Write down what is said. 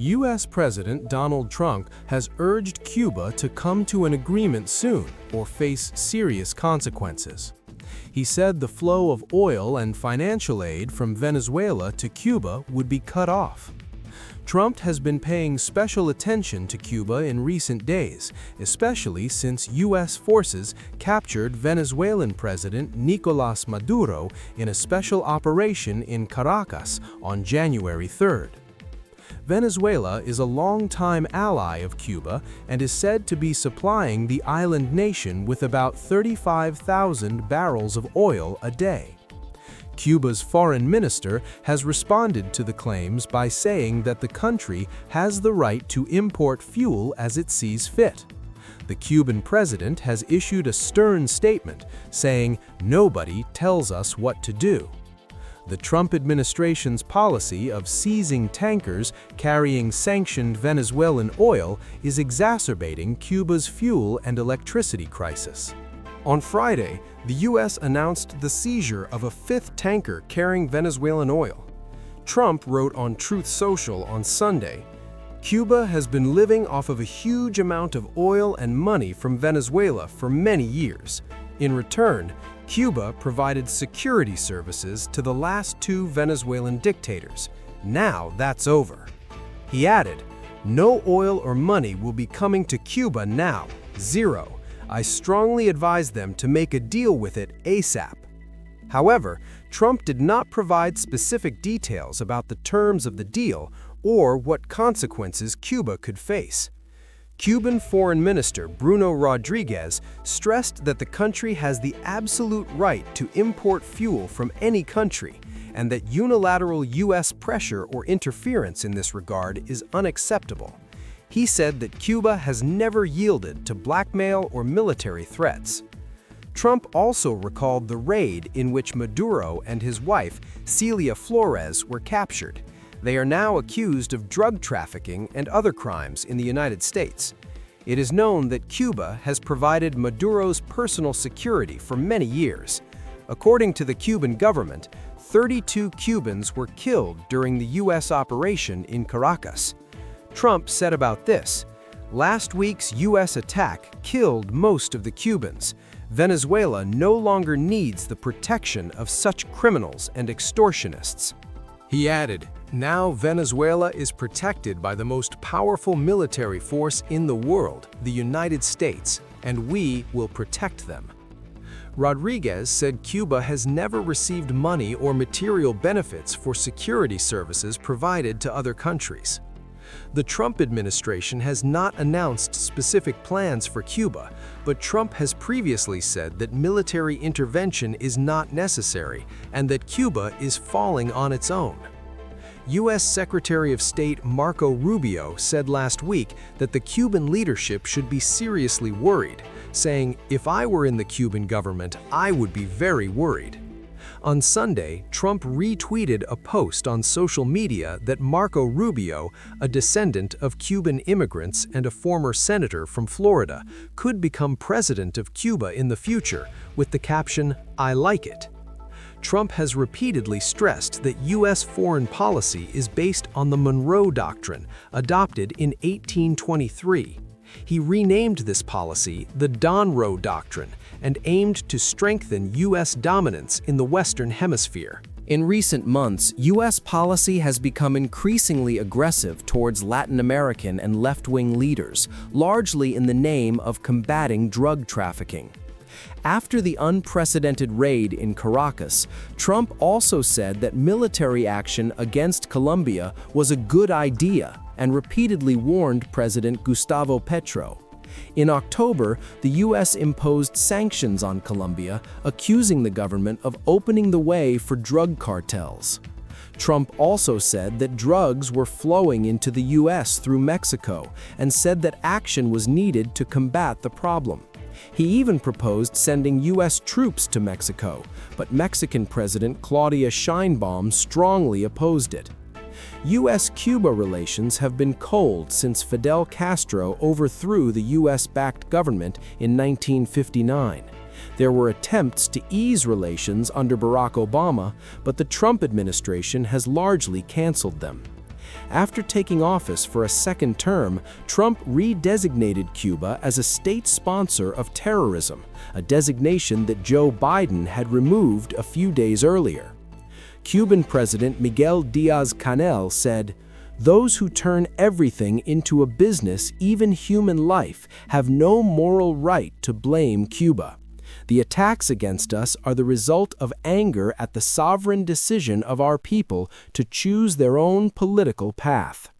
U.S. President Donald Trump has urged Cuba to come to an agreement soon or face serious consequences. He said the flow of oil and financial aid from Venezuela to Cuba would be cut off. Trump has been paying special attention to Cuba in recent days, especially since U.S. forces captured Venezuelan President Nicolás Maduro in a special operation in Caracas on January 3rd. Venezuela is a longtime ally of Cuba and is said to be supplying the island nation with about 35,000 barrels of oil a day. Cuba's foreign minister has responded to the claims by saying that the country has the right to import fuel as it sees fit. The Cuban president has issued a stern statement saying, "Nobody tells us what to do." The Trump administration's policy of seizing tankers carrying sanctioned Venezuelan oil is exacerbating Cuba's fuel and electricity crisis. On Friday, the U.S. announced the seizure of a fifth tanker carrying Venezuelan oil. Trump wrote on Truth Social on Sunday, "Cuba has been living off of a huge amount of oil and money from Venezuela for many years. In return, Cuba provided security services to the last two Venezuelan dictators. Now that's over." He added, "No oil or money will be coming to Cuba now. Zero. I strongly advise them to make a deal with it ASAP." However, Trump did not provide specific details about the terms of the deal or what consequences Cuba could face. Cuban Foreign Minister Bruno Rodriguez stressed that the country has the absolute right to import fuel from any country and that unilateral U.S. pressure or interference in this regard is unacceptable. He said that Cuba has never yielded to blackmail or military threats. Trump also recalled the raid in which Maduro and his wife, Celia Flores, were captured. They are now accused of drug trafficking and other crimes in the United States. It is known that Cuba has provided Maduro's personal security for many years. According to the Cuban government, 32 Cubans were killed during the U.S. operation in Caracas. Trump said about this, "Last week's U.S. attack killed most of the Cubans. Venezuela no longer needs the protection of such criminals and extortionists." He added, "Now Venezuela is protected by the most powerful military force in the world, the United States, and we will protect them." Rodriguez said Cuba has never received money or material benefits for security services provided to other countries. The Trump administration has not announced specific plans for Cuba, but Trump has previously said that military intervention is not necessary and that Cuba is falling on its own. U.S. Secretary of State Marco Rubio said last week that the Cuban leadership should be seriously worried, saying, "If I were in the Cuban government, I would be very worried." On Sunday, Trump retweeted a post on social media that Marco Rubio, a descendant of Cuban immigrants and a former senator from Florida, could become president of Cuba in the future, with the caption, "I like it." Trump has repeatedly stressed that U.S. foreign policy is based on the Monroe Doctrine, adopted in 1823. He renamed this policy the Monroe Doctrine and aimed to strengthen U.S. dominance in the Western Hemisphere. In recent months, U.S. policy has become increasingly aggressive towards Latin American and left-wing leaders, largely in the name of combating drug trafficking. After the unprecedented raid in Caracas, Trump also said that military action against Colombia was a good idea and repeatedly warned President Gustavo Petro. In October, the U.S. imposed sanctions on Colombia, accusing the government of opening the way for drug cartels. Trump also said that drugs were flowing into the U.S. through Mexico and said that action was needed to combat the problem. He even proposed sending U.S. troops to Mexico, but Mexican President Claudia Sheinbaum strongly opposed it. U.S.-Cuba relations have been cold since Fidel Castro overthrew the U.S.-backed government in 1959. There were attempts to ease relations under Barack Obama, but the Trump administration has largely canceled them. After taking office for a second term, Trump redesignated Cuba as a state sponsor of terrorism, a designation that Joe Biden had removed a few days earlier. Cuban President Miguel Díaz-Canel said, "Those who turn everything into a business, even human life, have no moral right to blame Cuba. The attacks against us are the result of anger at the sovereign decision of our people to choose their own political path."